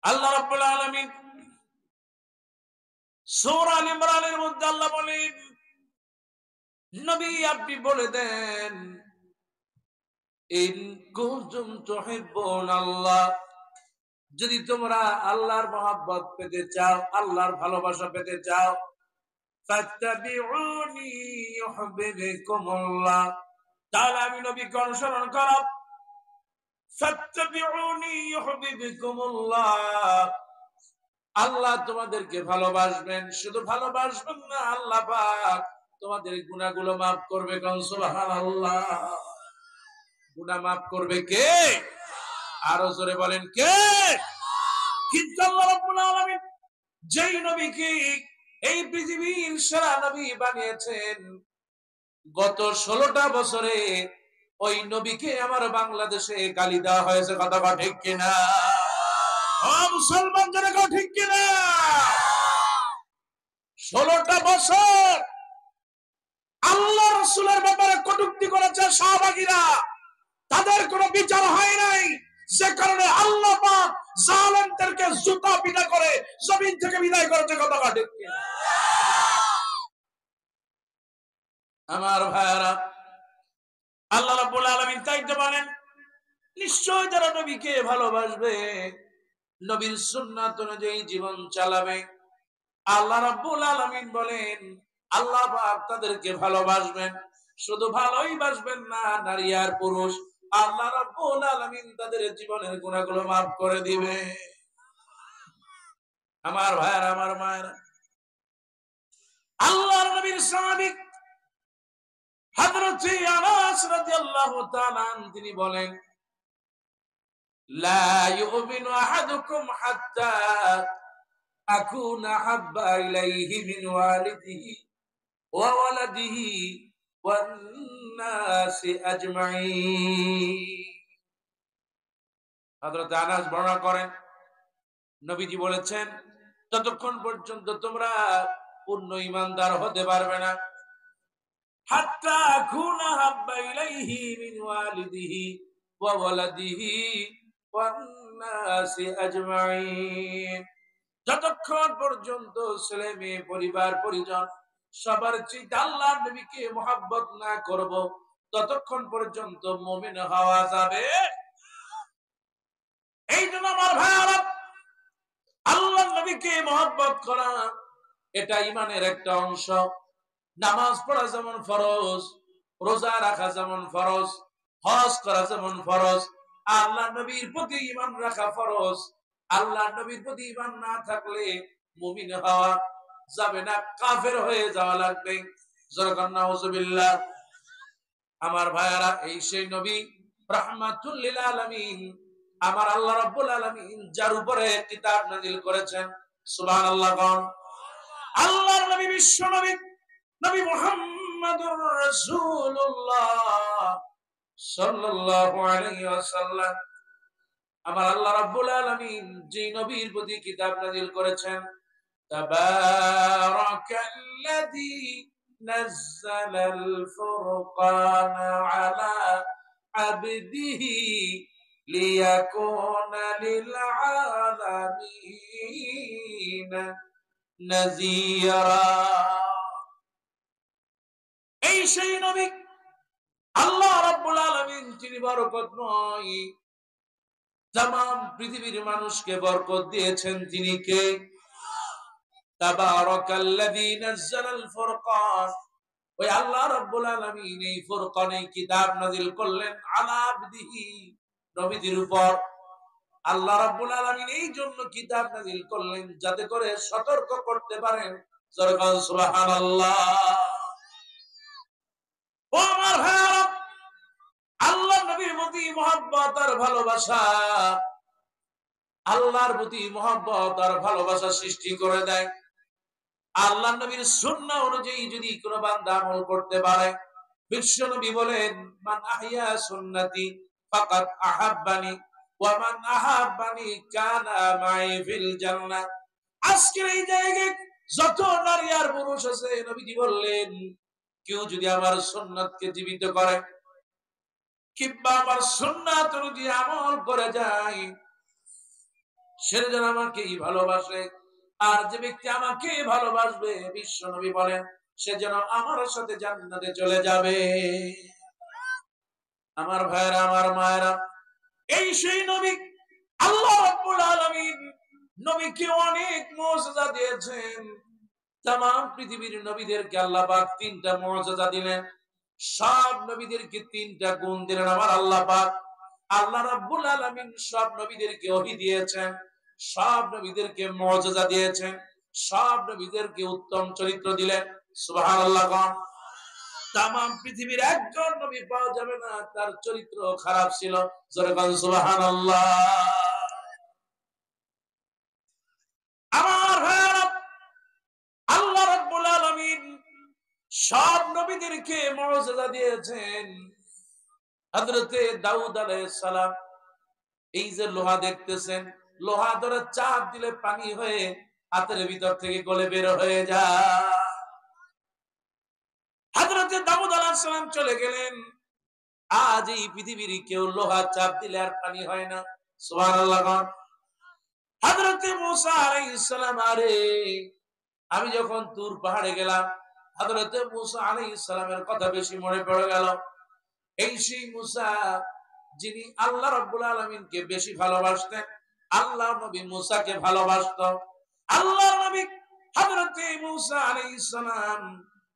আল্লাহ রাব্বুল আলামিন সূরা আল ইমরানের মধ্যে আল্লাহ বলেন, নবী আপনি বলে দেন, ইন কুনতুম তুহিব্বুনাল্লাহ, যদি তোমরা আল্লাহর মহব্বত পেতে চাও, আল্লাহর ভালোবাসা পেতে চাও, ফাত্তাবিউনি ইউহিব্বুকুমুল্লাহ, তাহলে আমি নবীকে অনুসরণ করো। ফাত্তাবিউনি ইউহিব্বুকুমুল্লাহ, আল্লাহ তোমাদেরকে ভালোবাসবেন। শুধু ভালোবাসবেন না, আল্লাহ পাক তোমাদের গুনাহগুলো মাফ করবে। কোন সুবহানাল্লাহ। গুনাহ মাফ করবে কে? আরো জোরে বলেন কে? কিন্তু আল্লাহ রাব্বুল আলামিন যেই নবীকে এই পৃথিবীর সেরা নবী বানিয়েছেন, গত 16টা বছরে ওই নবীকে আমার বাংলাদেশে গালি দেওয়া হয়েছে। কথা ঠিক কিনা? মুসলমান যারা ঠিক কিনা? 16টা বছর আল্লাহ রাসূলের ব্যাপারে কটূক্তি করেছে সাহাবাগীরা, তাদের কোনো বিচার হয় নাই, যে কারণে আল্লাহ পাক জালেমদেরকে জুতা পিটা করে জমিন থেকে বিদায় করেছে। কথা ঠিক কিনা? আমার ভাইরা, আল্লাহ রাব্বুল আলামিন তাইতে বলেন, নিশ্চয় যারা নবীকে ভালোবাসবে, নবীর সুন্নাত অনুযায়ী জীবন চালাবে, আল্লাহ রাব্বুল আলামিন বলেন আল্লাহ পাক তাদেরকে ভালোবাসবেন। শুধু ভালোই বাসবেন না, নারী আর পুরুষ আল্লাহ রাব্বুল আলামিন তাদের জীবনের গুনাহগুলো মাফ করে দিবে। আমার ভাইরা, আমার মায়েরা, আল্লাহর নবীর সাহাবী হযরত আনাস রাদিয়াল্লাহু তাআলা তিনি বলেন, লা ইউমিনু আহাদুকুম হাত্তা আকুনা হাব্বা ইলাইহি মিন ওয়ালিদিহি ওয়া ওয়ালাদিহি ওয়ান নাসি আজমাইন। হযরত আনাস বর্ণনা করেন, নবীজি বলেছেন, ততক্ষণ পর্যন্ত তোমরা পূর্ণ ঈমানদার হতে পারবে না, হাত্তা আকুনা হাব্বা ইলাইহি মিন ওয়ালিদিহি ওয়া ওয়ালাদিহি ওয়ান নাসি আজমাইন, যতক্ষণ পর্যন্ত ছেলে মেয়ে পরিবার পরিজন সবার চেয়ে আল্লাহর নবীকে মহব্বত না করব, ততক্ষণ পর্যন্ত মুমিন হওয়া যাবে। এই জন্য আমার ভাইরা, আল্লাহর নবীকে মহব্বত করা এটা ঈমানের একটা অংশ। নামাজ পড়া যেমন ফরজ, রোজা রাখা যেমন ফরজ, হজ করা যেমন ফরজ, আল্লাহর নবীর প্রতি ঈমান রাখা ফরজ। আল্লাহর নবীর প্রতি ঈমান না থাকলে মুমিন হওয়া যাবে না, কাফের হয়ে যাওয়া লাগবে। যখন নাউজুবিল্লাহ। আমার ভাইয়ারা, এই সেই নবী রাহমাতুল লিল আলামিন, আমার আল্লাহ রাব্বুল আলামিন যার উপরে কিতাব নাযিল করেছেন, সুবহানাল্লাহ। কোন আল্লাহর নবী, বিশ্ব নবী, নবী মুহাম্মদুর রাসূলুল্লাহ সাল্লাল্লাহু আলাইহি ওয়াসাল্লাম, আমার আল্লাহ রাব্বুল আলামিন যে নবীর প্রতি কিতাব নাযিল করেছেন, তাবারাকাল্লাযী নাযালাল ফুরকানা আলা আবদিহি লিয়াকুনা লিল আলামিন নাযীরা। এই সেই নবী আল্লাহ রাব্বুল আলামিন, তিনি বরকতময়, तमाम পৃথিবীর মানুষকে বরকত দিয়েছেন। তিনি কে? তাবারাকাল্লাযী নাযালাল ফুরকান, ওই আল্লাহ রাব্বুল আলামিন এই ফুরকান, এই কিতাব নাযিল করলেন আলা আবদিহি, নবীদের উপর। আল্লাহ রাব্বুল আলামিন এই জন্য কিতাব নাযিল করলেন যাতে করে সতর্ক করতে পারেন। সুবহানাল্লাহ। ও আমার ভাইরা, আল্লাহর নবীর প্রতি মহব্বত আর ভালোবাসা, আল্লাহর প্রতি মহব্বত আর ভালোবাসা সৃষ্টি করে দেয় আল্লাহর নবীর সুন্নাহ অনুযায়ী যদি কোনো বান্দা আমল করতে পারে। বিশ্ব নবী বলেন, মান আহইয়া সুন্নতি ফাকাদ আহাব্বানি ওয়া মান আহাব্বানি কানা মাই ফিল জান্নাহ। আজকের এই জায়গায় যত নারী আর পুরুষ আছে, নবীজি বললেন, কেউ যদি আমার সুন্নাতকে জীবিত করে কিংবা আমার সুন্নাত অনুযায়ী আমল করে যায়, সে যেন আমাকেই ভালোবাসে, আর যে ব্যক্তি আমাকে ভালোবাসবে বিশ্ব নবী বলেন সে যেন আমার সাথে জান্নাতে চলে যাবে। আমার ভাইরা, আমার মায়েরা, এই সেই নবী, আল্লাহ রাব্বুল আলামিন নবীকে অনেক মুজিজা দিয়েছেন। तमाम পৃথিবীর নবীদেরকে আল্লাহ পাক তিনটা মুজিজা দিলেন, সব নবীদেরকে তিনটা গুণ দিলেন আমার আল্লাহ পাক। আল্লাহ রাব্বুল আলামিন সব নবীদেরকে ওহী দিয়েছেন, সব নবীদেরকে মুজিজা দিয়েছেন, সব নবীদেরকে উত্তম চরিত্র দিলেন। সুবহানাল্লাহ। तमाम পৃথিবীর একজন নবী পাওয়া যাবে না তার চরিত্র খারাপ ছিল। জোরে বলেন সুবহানাল্লাহ। আমার ভাইরা, আল্লাহ রাব্বুল আলামিন সব নবীদেরকে মুজিজা দিয়েছেন। হযরতে দাউদ আলাইহিস সালাম, এই যে লোহা দেখতেছেন, লোহা ধরে চাপ দিলে পানি হয়ে হাতের ভিতর থেকে গলে বের হয়ে যায়। হযরতে দাউদ আলাইহিস সালাম চলে গেলেন, আজ এই পৃথিবীর কেউ লোহা চাপ দিলে আর পানি হয় না। সুবহানাল্লাহ। হযরতে মূসা আলাইহিস সালাম, আরে আমি যখন তুর পাহাড়ে গেলাম, হযরতে মূসা আলাইহিস সালামের কথা বেশি মনে পড়ে গেল। এই সেই মূসা যিনি আল্লাহ রাব্বুল আলামিনকে বেশি ভালোবাসতেন, আল্লাহ নবী মূসাকে ভালোবাসতো। আল্লাহ নবী হযরতে মূসা আলাইহিস সালাম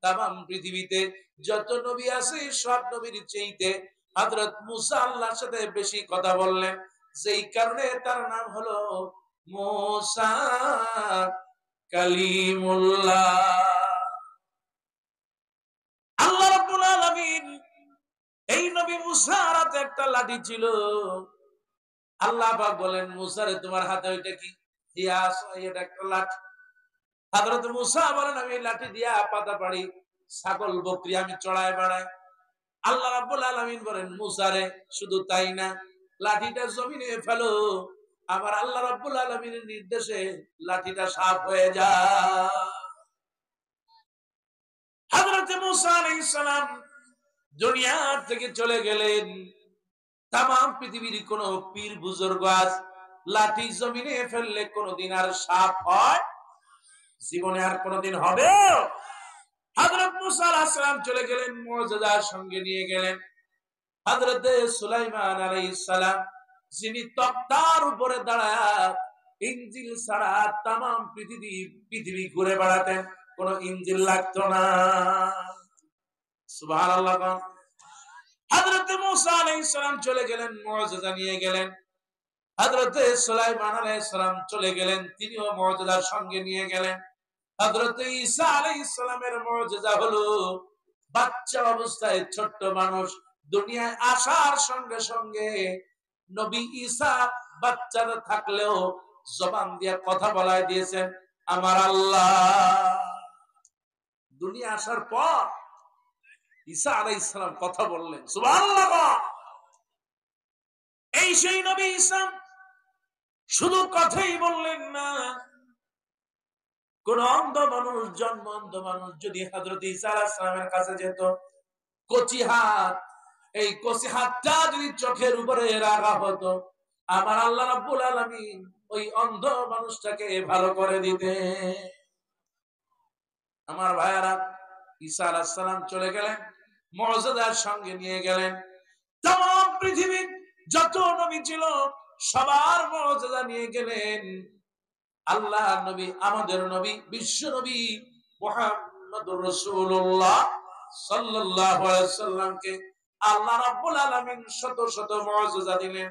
तमाम পৃথিবীতে যত নবী আছে সব নবীর চাইতে হযরত মূসা আল্লাহর সাথে বেশি কথা বললেন, যেই কারণে তার নাম হলো মূসা কালিমুল্লাহ। আল্লাহ রাব্বুল আলামিন এই নবী মূসার হাতে একটা লাঠি ছিল। আল্লাহ পাক বলেন, মূসা রে তোমার হাতে ওইটা কি? ইয়াস, এটা একটা লাঠি। হযরত মূসা বলেন, আমি লাঠি দিয়া পাতা পাড়ি, ছাগল বকরি আমি চড়ায় বেড়াই। আল্লাহ রাব্বুল আলামিন বলেন, মূসা রে শুধু তাই না, লাঠিটা জমিনে ফেলো। আমার আল্লাহ রাব্বুল আলামিনের নির্দেশে লাঠিটা সাফ হয়ে যায়। হযরত মূসা আলাইহিস সালাম দুনিয়া থেকে চলে গেলেন। तमाम পৃথিবীর কোন পীর বুজুর্গ আজ লাঠি জমিনে ফেললে কোনদিন আর সাফ হয়? জীবনে আর কোনদিন হবে? হযরত মূসা আলাইহিস সালাম চলে গেলেন, মুজিজার সঙ্গে নিয়ে গেলেন। হযরত সুলাইমান আলাইহিস সালাম যিনি তক্তার উপরে দাঁড়ায় ইনজিল ছাড়া तमाम পৃথিবী ঘুরে বেড়াতেন, কোন ইনজিল লাগতো না। সুবহানাল্লাহ। হযরত মূসা আলাইহিস সালাম চলে গেলেন, মুজিজা নিয়ে গেলেন। হযরত সুলাইমান আলাইহিস সালাম চলে গেলেন, তিনিও মুজিজার সঙ্গে নিয়ে গেলেন। হযরত ঈসা আলাইহিস সালামের মুজিজা হলো বাচ্চা অবস্থায় ছোট্ট মানুষ দুনিয়ায় আসার সঙ্গে সঙ্গে নবী ঈসা বাচ্চারা থাকলেও জবান দিয়ে কথা বলায় দিয়েছেন আমার আল্লাহ। দুনিয়া আসার পর ঈসা আলাইহিস সালাম কথা বললেন, সুবহানাল্লাহ। এই সেই নবী ঈসা শুধু কথাই বললেন না, কোন অন্ধ মানুষ, জন্ম অন্ধ মানুষ যদি হযরত ঈসা আলাইহিস সালামের কাছে যেত, কচি হাত, এই কচি হাতটা যদি চোখের উপরে রাখা হতো, আমার আল্লাহ রাব্বুল আলামিন ওই অন্ধ মানুষটাকে ভালো করে দিতেন। আমার ভাইয়ারা, ঈসা আলাইহিস সালাম চলে গেলেন, মুজিজার সঙ্গে নিয়ে গেলেন। तमाम পৃথিবীর যত নবী ছিল সবার মুজিজা নিয়ে গেলেন। আল্লাহ নবী, আমাদের নবী, বিশ্ব নবী মুহাম্মদুর রাসূলুল্লাহ সাল্লাল্লাহু আলাইহি ওয়াসাল্লামকে আল্লাহ রাব্বুল আলামিন শত শত মুজিজা দিলেন।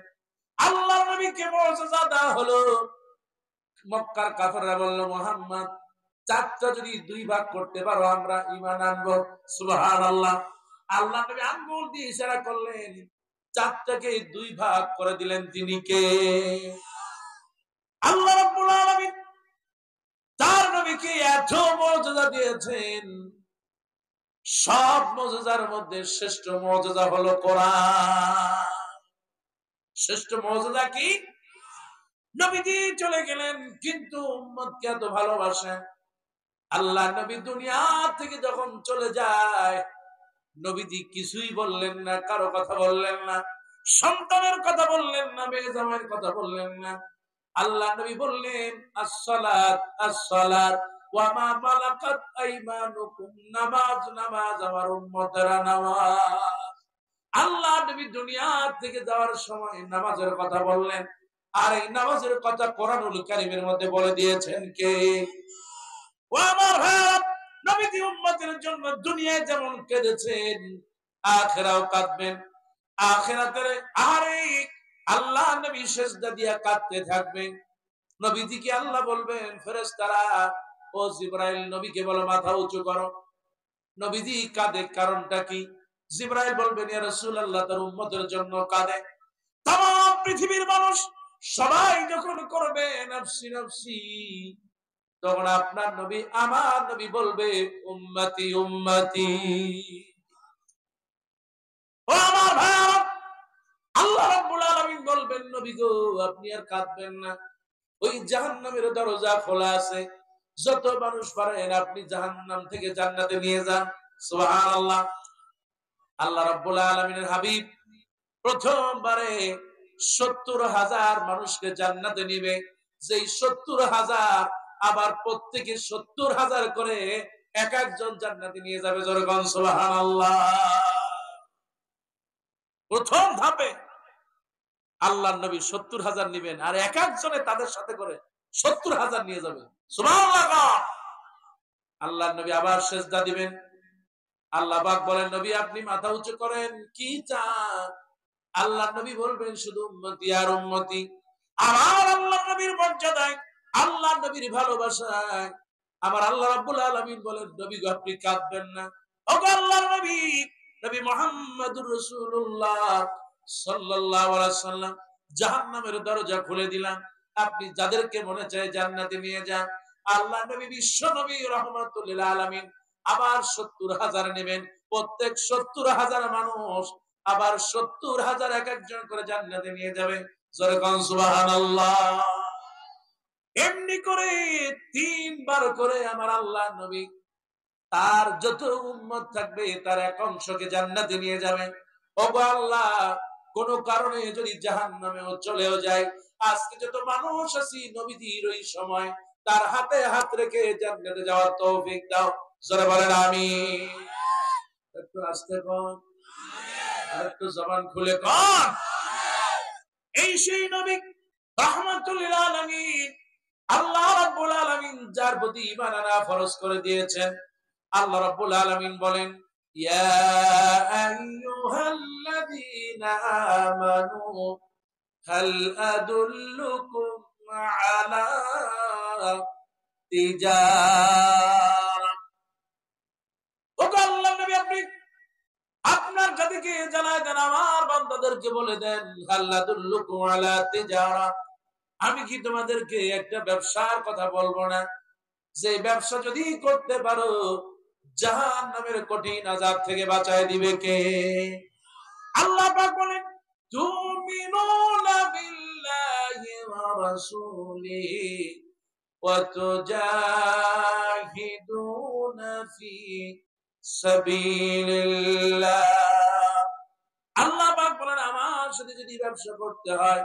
আল্লাহ নবীকে মুজিজা দেওয়া হলো। মক্কার কাফেররা বলল, মুহাম্মদ চারটা যদি দুই ভাগ করতে পারো আমরা ঈমান আনবো। সুবহানাল্লাহ। আল্লাহ নবী আঙ্গুল দিয়ে ইশারা করলেন, চারটাকে দুই ভাগ করে দিলেন। তিনি কে? আল্লাহ রাব্বুল আলামিন তার নবীকে এত মুজিজা দিয়েছেন, সব মুজিজার মধ্যে শ্রেষ্ঠ মুজিজা হলো কোরআন। শ্রেষ্ঠ মুজিজা কি? নবীজি চলে গেলেন, কিন্তু উম্মতকে এত ভালোবাসেন। আল্লাহ নবী দুনিয়া থেকে যখন চলে যায়, নবীজি কিছুই বললেন না, কারো কথা বললেন না, সন্তানের কথা বললেন না, মেয়ে জামাইয়ের কথা বললেন না, আল্লাহ নবী বললেন আসসালাত আসসালাত ওয়া মা মালাকাত আইমানুকুম, নামাজ নামাজ, আমার উম্মতেরা নামাজ। আল্লাহ নবী দুনিয়া থেকে যাওয়ার সময় নামাজের কথা বললেন, আর এই নামাজের কথা কোরআনুল কারীমের মধ্যে বলে দিয়েছেন কে? ও আমার ভাই, নবীজি উম্মতের জন্য দুনিয়ায় যেমন কেঁদেছেন আখিরাও কাঁদবেন। আখিরাতের আরে আল্লাহ নবী সিজদা দিয়া কাঁদতে থাকবেন। নবীজিকে আল্লাহ বলবেন ফেরেশতারা, ও জিবরাইল নবীকে বলো মাথা উঁচু করো। নবীজি কাঁদে, কারণটা কি? জিবরাইল বলবেন ইয়া রাসূলুল্লাহ, তার উম্মতের জন্য কাঁদে। তাম পৃথিবীর মানুষ সবাই যখন করবে নফসি নফসি, তখন আপনার নবী আমার নবী বলবে উম্মতি উম্মতি। ও আমার ভাই, আল্লাহ রাব্বুল আলামিন বলবেন নবী গো, আপনি আর কাঁদবেন না। ওই জাহান্নামের দরজা খোলা আছে, যত মানুষ পারেন আপনি জাহান্নাম থেকে জান্নাতে নিয়ে যান। সুবহানাল্লাহ। আল্লাহ রাব্বুল আলামিনের হাবিব প্রথমবারে ৭০,০০০ মানুষকে জান্নাতে নিবে। যেই ৭০,০০০ আবার প্রত্যেকে ৭০,০০০ করে এক একজন জান্নাতে নিয়ে যাবে। জোরে বলেন সুবহানাল্লাহ। প্রথম ধাপে আল্লাহর নবী ৭০,০০০ নিবেন, আর এক একজনে তাদের সাথে করে ৭০,০০০ নিয়ে যাবে। সুবহানাল্লাহ। আল্লাহর নবী আবার সিজদা দিবেন। আল্লাহ পাক বলেন নবী আপনি মাথা উঁচু করেন, কি চান? আল্লাহ নবী বলবেন শুধু উম্মতি আর উম্মতি। আমার আল্লাহ নবীর মর্যাদায়, আল্লাহ নবীর ভালোবাসায় আমার আল্লাহ রাব্বুল আলামিন বলেন নবী গো আপনি কাঁদবেন না। ওগো আল্লাহর নবী, নবী মুহাম্মদুর রাসূলুল্লাহ সাল্লাল্লাহু আলাইহি সাল্লাম, জাহান্নামের দরজা খুলে দিলাম, আপনি যাদেরকে মনে চায় জান্নাতে নিয়ে যান। আল্লাহ নবী বিশ্ব নবী রাহমাতুল লিল আলামিন আবার ৭০,০০০ নেবেন। প্রত্যেক ৭০,০০০ মানুষ আবার ৭০,০০০ এক একজন করে জান্নাতে নিয়ে যাবে। জোরে কোন সুবহানাল্লাহ। এমনি করে ৩ বার করে আমার আল্লাহ নবী তার যত উম্মত থাকবে তার এক অংশকে জান্নাতে নিয়ে যাবে। ওগো আল্লাহ, কোন কারণে যদি জাহান্নামেও চলেও যায়, আজকে যত মানুষ আছি নবীজির ওই সময় তার হাতে হাত রেখে জান্নাতে যাওয়ার তৌফিক দাও। জোরে বলেন আমিন। একটু আস্তে কোন, আর একটু জবান খুলে কোন। এই সেই নবী রাহমাতুল লিল আলামিন, আল্লাহ রাব্বুল আলামিন যার প্রতি ঈমান আনা ফরজ করে দিয়েছেন। আল্লাহ রাব্বুল আলামিন বলেন ইয়া আইয়ুহাল্লাযীনা আমানু হাল আদুল্লুকুম আলা তিজারা। ওগো আল্লাহর নবী আপনি আপনার জাতিকে জানায় দেন, আমার বান্দাদেরকে বলে দেন হাল আদুল্লুকুম আলা তিজারা, আমি কি তোমাদেরকে একটা ব্যবসার কথা বলবো না, যে ব্যবসা যদি করতে পারো জাহান্নামের কঠিন আযাব থেকে বাঁচায় দিবে কে? আল্লাহ পাক বলেন তুমিনুনা বিল্লাহি ওয়া রাসূলিহি ওয়া তুজাহিদুনা ফি সাবিলিল্লাহ। আল্লাহ পাক বলেন আমার সাথে যদি ব্যবসা করতে হয়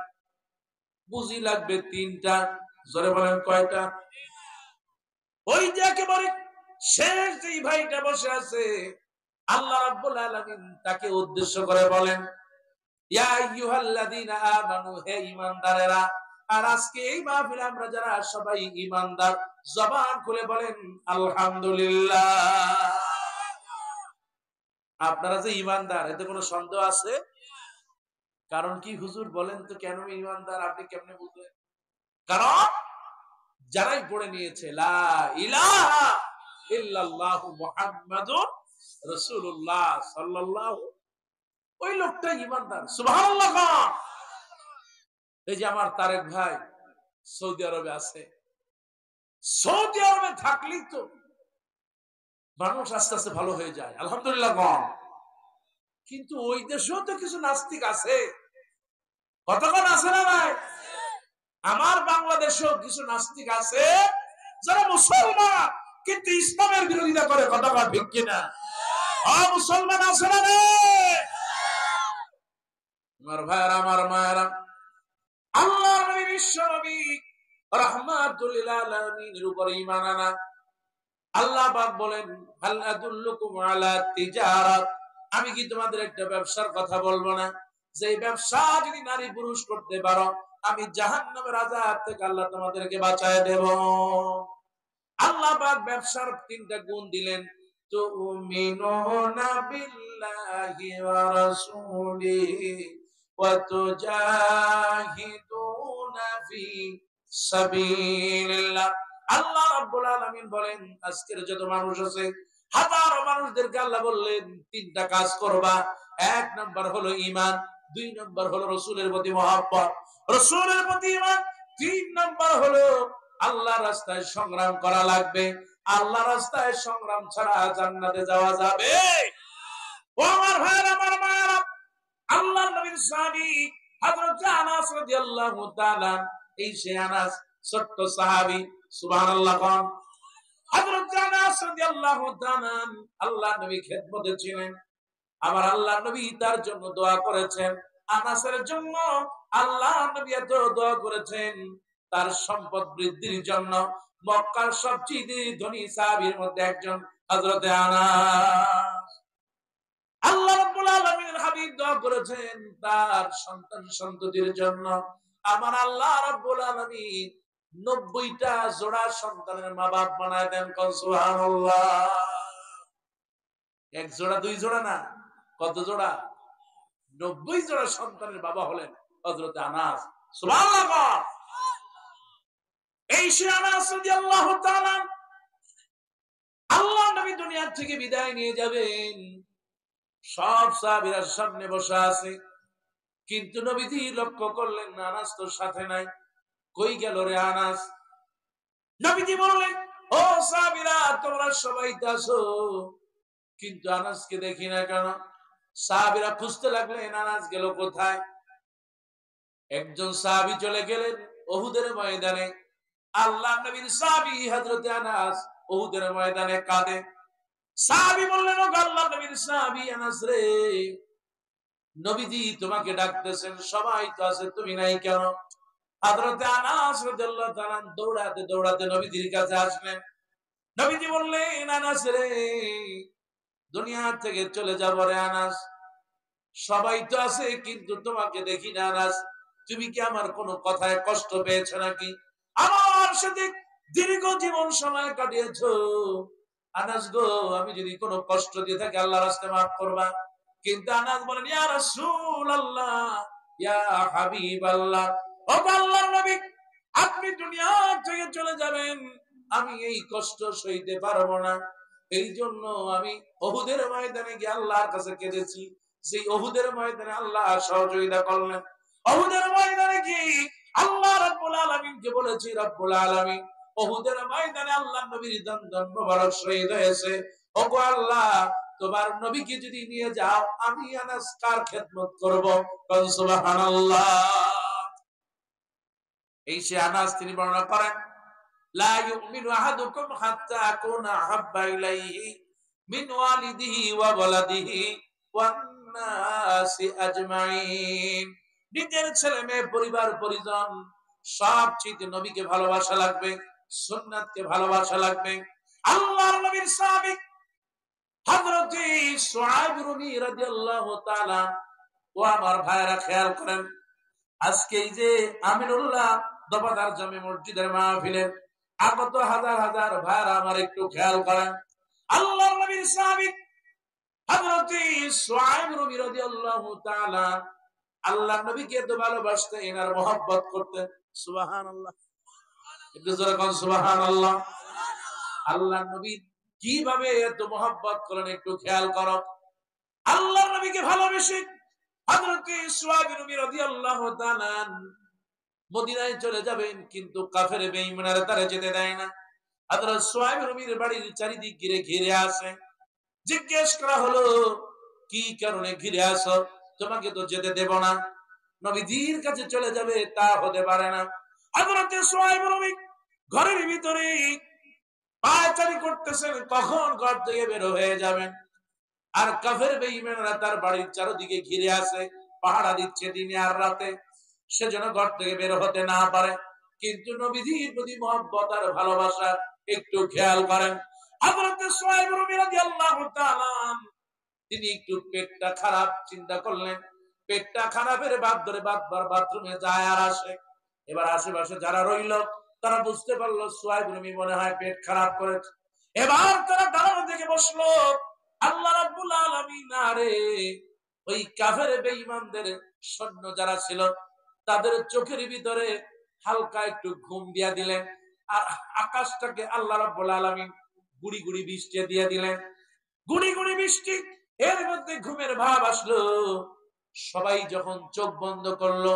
পুঁজি লাগবে ৩টা। জোরে বলেন কয়টা? ওই যে একেবারে শেষ যেই ভাইটা বসে আছে, আল্লাহ রাব্বুল আলামিন তাকে উদ্দেশ্য করে বলেন ইয়া আইয়ুহাল্লাযীনা আমানু, হে ঈমানদারেরা। আর আজকে এই মাহফিলে আমরা যারা সবাই ঈমানদার, জবান খুলে বলেন আলহামদুলিল্লাহ। আপনারা যে ঈমানদার এতে কোনো সন্দেহ আছে? কারণ কি হুজুর বলেন তো, কেন ঈমানদার আপনি কেমনে বুঝলেন? কারণ যারাই পড়ে নিয়েছে লা ইলাহা ইল্লাল্লাহু মুহাম্মাদুর রাসূলুল্লাহ সাল্লাল্লাহু, ওই লোকটা ঈমানদার। সুবহানাল্লাহ। এই যে আমার তারেক ভাই সৌদি আরবে আছে, সৌদি আরবে থাকলেই তো মানুষ আস্তে আস্তে ভালো হয়ে যায়, আলহামদুলিল্লাহ। কিন্তু ওই দেশেও তো কিছু নাস্তিক আছে, কতক্ষণ আছে না ভাই? আমার বাংলাদেশেও কিছু নাস্তিক আছে যারা মুসলমান কিন্তু ইসলামের বিরোধিতা করে, কতক্ষণ ঠিক কিনা? মুসলমান আছে না রে আমার ভাইরা, আমার মায়েরা। আল্লাহর নবী বিশ্বনবী রাহমাতুল লিল আলামিনের উপর ঈমান আনা। আল্লাহ পাক বলেন, হাল আদুল্লুকুম আলা তিজারাত, আমি কি তোমাদের একটা ব্যবসার কথা বলবো না, যে ব্যবসা যদি নারী পুরুষ করতে পারো, আমি জাহান্নামের আযাব থেকে আল্লাহ তোমাদেরকে বাঁচায় দেব। আল্লাহ পাক ব্যবসার তিনটা গুণ দিলেন, তুমিনুনা বিল্লাহি ওয়া রাসূলিহি ওয়া তুজাহিদুনা ফি সাবিলিল্লাহ। আল্লাহ রাব্বুল আলামিন বলেন, আজকের যত মানুষ আছে, হাজারো মানুষদেরকে আল্লাহ বললেন তিনটা কাজ করবা। এক নাম্বার হলো ঈমান, দুই নাম্বার হলো রাসূলের প্রতি মহব্বত, রাসূলের প্রতি ঈমান, তিন নাম্বার হলো আল্লাহর রাস্তায় সংগ্রাম করা লাগবে। আল্লাহর রাস্তায় সংগ্রাম ছাড়া জান্নাতে যাওয়া যাবে? ও আমার ভাইরা, আমার মায়েরা, আল্লাহর নবীর সাহাবী হযরত আনাস রাদিয়াল্লাহু তাআলা, এই সে আনাস ছোট্ট সাহাবী, সুবহানাল্লাহ কোন। হযরত আনাস রাদিয়াল্লাহু তাআলা আল্লাহর নবী খেদমতে ছিলেন। আমার আল্লাহর নবী তার জন্য দোয়া করেছেন। আনাসের জন্য আল্লাহর নবী এত দোয়া করেছেন, তার সম্পদ বৃদ্ধির জন্য। মক্কার সবচেয়ে ধনী সাহাবীর মধ্যে একজন হযরত আনাস। আল্লাহ রাব্বুল আলামিনের হাবিব দোয়া করেছেন তার সন্তান সন্ততির জন্য। আমার আল্লাহ রাব্বুল আলামিন 90টা জোড়া সন্তানের মা বাপ বানায় দেন। সুবহানাল্লাহ। এক জোড়া দুই জোড়া না, কত জোড়া? 90 জোড়া সন্তানের বাবা হলেন হযরত আনাস। সুবহানাল্লাহ। এই সে আনাস রাদিয়াল্লাহু তাআলা, আল্লাহর নবী দুনিয়া থেকে বিদায় নিয়ে যাবেন, সব সাহাবীরা সামনে বসে আছে, কিন্তু নবীজি লক্ষ্য করলেন আনাস তো সাথে নাই। কই গেল রে আনাস? নবীজি বললেন, ও সাহাবীরা, তোমরা সবাই তো আছো, কিন্তু আনাসকে দেখি না কেন? সাহাবীরা খুঁজতে লাগলেন আনাস গেল কোথায়। একজন সাহাবী চলে গেলেন উহুদের ময়দানে। আল্লাহর নবীর সাহাবী হযরত আনাস উহুদের ময়দানে কাঁদে। সাহাবী বললেন, ও আল্লাহর নবীর সাহাবী আনাস রে, নবীজি তোমাকে ডাকতেছেন, সবাই তো আছে, তুমি নাই কেন? হযরত আনাস রাদিয়াল্লাহু তাআলা দৌড়াতে দৌড়াতে নবীজির কাছে আসলেন। নবীজি বললেন, আনাস রে, দুনিয়া থেকে চলে যাব রে আনাস, সবাই তো আছে, কিন্তু তোমাকে দেখি না আনাস, তুমি কি আমার কোনো কথায় কষ্ট পেয়েছো নাকি? আমার সাথে দীর্ঘ জীবন সময় কাটিয়েছো, আনাস গো, আমি যদি কোনো কষ্ট দিয়ে থাকি আল্লাহর রাস্তায় মাফ করবা। কিন্তু আনাস বলেন, ইয়া রাসূলুল্লাহ, ইয়া হাবিবাল্লাহ, ও আল্লাহর নবী, আপনি দুনিয়া থেকে চলে যাবেন, আমি এই কষ্ট সইতে পারবো না। এই জন্য আমি উহুদের ময়দানে গিয়ে আল্লাহর কাছে কেঁদেছি। সেই উহুদের ময়দানে আল্লাহ সহযোগিতা করলেন। উহুদের ময়দানে গিয়ে আল্লাহ রাব্বুল আলামিনকে বলেছি, রব্বুল আলামিন, উহুদের ময়দানে আল্লাহর নবীর দন্দন মোবারক শহীদ হয়েছে। ওগো আল্লাহ, তোমার নবীকে যদি নিয়ে যাও, আমি আনাস কার খেদমত করব? সুবহানাল্লাহ। এই সে আনাস, তিনি বর্ণনা করেন, লা ইউমিনু আহাদুকুম হাত্তা আকুনা আহাব্বা ইলাইহি মিন ওয়ালিদিহি ওয়া ওয়ালাদিহি ওয়ান নাসি আজমাইন। নিজের ছেলে মেয়ে, পরিবার পরিজন, সব চিতে নবীকে ভালোবাসা লাগবে, সুন্নাতকে ভালোবাসা লাগবে। আল্লাহর নবীর সাহাবী হযরত সুআইব রুমি রাদিয়াল্লাহু তাআলা, ও আমার ভাইরা খেয়াল করেন, আজকে এই যে আমিনুল্লাহ দফাদার জামে মসজিদের মাহফিলের আগত হাজার হাজার ভাইরা আমার একটু খেয়াল করেন, আল্লাহর নবীর সাহাবী হযরত সুআইব রুমি রাদিয়াল্লাহু তাআলা আল্লাহর নবীকে এত ভালোবাসতেন, এনার মহব্বত করতেন। সুবহানাল্লাহ। একটু জোরে কোন সুবহানাল্লাহ। আল্লাহর নবী কিভাবে এত মহব্বত করেন একটু খেয়াল করো। আল্লাহর নবীকে ভালোবেসে হযরত সুআইব রুমি রাদিয়াল্লাহু তাআলা মদিনায় চলে যাবেন, কিন্তু কাফের বেঈমানরা তারে যেতে দেয় না। হযরত সুআইব রুমির বাড়ির চারিদিক ঘিরে আসে। জিজ্ঞেস করা হলো, কি কারণে ঘিরে আসো? তোমাকে তো যেতে দেব না। নবীজির কাছে চলে যাবে, তা হতে পারে না। হযরত সুআইব রুমি ঘরের ভিতরে পায়চারি করতেছেন, কখন ঘর থেকে বের হয়ে যাবেন। আর কাফের বেঈমানরা তার বাড়ির চারদিকে ঘিরে আসে, পাহারা দিচ্ছে দিনে আর রাতে। সে যেন ঘর থেকে বের হতে না পারে। কিন্তু নবীজির প্রতি মহব্বত আর ভালোবাসা একটু খেয়াল করেন। হযরত সুহাইব রাদিয়াল্লাহু তাআলা তিনি একটু পেটটা খারাপ চিন্তা করলেন, পেটটা খারাপের বাদ ধরে বারবার বাথরুমে যায় আর আসে। এবার আশেপাশে যারা রইল তারা বুঝতে পারলো সুহাইব রুমি মনে হয় পেট খারাপ করেছে। এবার তারা দাঁড়ানো থেকে বসলো। আল্লাহ রাব্বুল আলামিন আরে ওই কাফের বেঈমানদের সৈন্য যারা ছিল তাদের চোখের ভিতরে হালকা একটু ঘুম দিয়া দিলেন, আর আকাশটাকে আল্লাহ রাব্বুল আলামিন গুড়ি গুড়ি বৃষ্টি দিয়ে দিলেন। গুড়ি গুড়ি বৃষ্টি, এর মধ্যে ঘুমের ভাব আসলো। সবাই যখন চোখ বন্ধ করলো,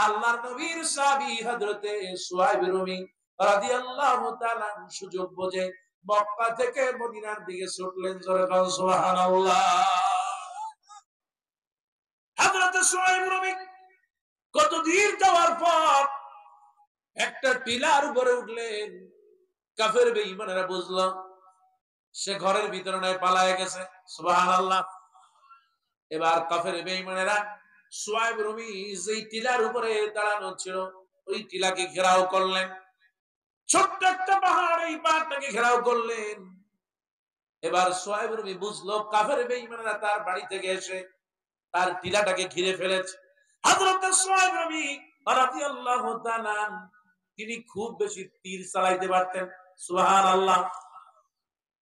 আল্লাহর নবীর সাহাবী হযরতে সুহাইব রুমি রাদিয়াল্লাহু তাআলা সুযোগ বুঝে মক্কা থেকে মদিনার দিকে ছুটলেন। জোরে বলেন সুবহানাল্লাহ। হযরতে সুহাইব রুমি কত দূর যাওয়ার পর একটা টিলার উপরে উঠলেন। কাফের বেঈমানেরা বুঝলো সে ঘরের ভিতরে নয়, পালায়ে গেছে। সুবহানাল্লাহ। এবার কাফের বেঈমানেরা সুহাইব রুমি যেই টিলার উপরে দাঁড়ানো ছিল ওই টিলাকে ঘেরাও করলেন। ছোট্ট একটা পাহাড়, এই পাহাড়টাকে ঘেরাও করলেন। এবার সুহাইব রুমি বুঝলো কাফের বেঈমানেরা তার বাড়ি থেকে এসে তার টিলাটাকে ঘিরে ফেলেছে। হযরত সুহাইব রুমি রাদিয়াল্লাহু তাআলা তিনি খুব বেশি তীর চালাইতে পারতেন। সুবহানাল্লাহ।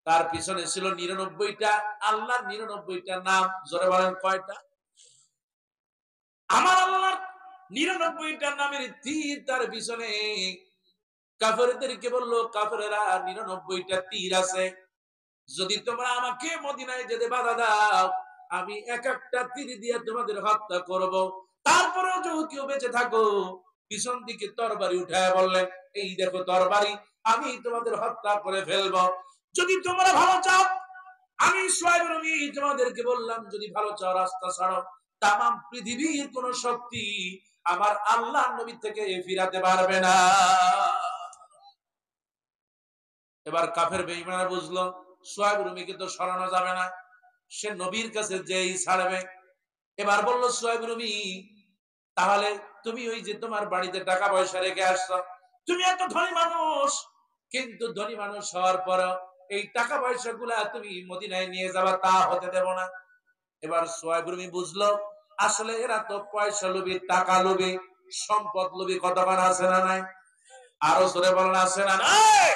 তার পিছনে ছিল 99টা আল্লাহর 99টা নাম। জোরে বলেন কয়টা? আমার আল্লাহর 99টা নামের তীর তার পিছনে। কাফেরদেরকে বলল, কাফেরেরা 99টা তীর আছে, যদি তোমরা আমাকে মদিনায় যেতে বাধা দাও আমি এক একটা তীর দিয়ে তোমাদের হত্যা করব। তারপরেও যদি কেউ বেঁচে থাকো, পিছন দিকে তরবারি উঠায় বললেন, এই দেখো তরবারি, আমি তোমাদের হত্যা করে ফেলবো। যদি তোমরা ভালো চাও, আমি সুহাইব রুমি তোমাদেরকে বললাম, যদি ভালো চাও রাস্তা ছাড়ো, তামাম পৃথিবীর কোন শক্তি আমার আল্লাহর নবী থেকে ফিরাতে পারবে না। এবার কাফের বেঈমানরা বুঝলো সুহাইব রুমিকে তো সরানো যাবে না, সে নবীর কাছে যেই ছাড়বে। এবার বলল সুহাইব রুমি, তাহলে তুমি ওই যে তোমার বাড়িতে টাকা পয়সা রেখে আসছো, তুমি এত ধনী মানুষ, কিন্তু ধনী মানুষ হওয়ার পর এই টাকা পয়সা গুলা তুমি মদিনায় নিয়ে যাবা, তা হতে দেব না। এবার সুহাইব রুমি বুঝলো আসলে এরা তো পয়সা লোভী, টাকা লোভী, সম্পদ লোভী। কতবার আছে না নাই? আরো জোরে বলেন আছে না নাই?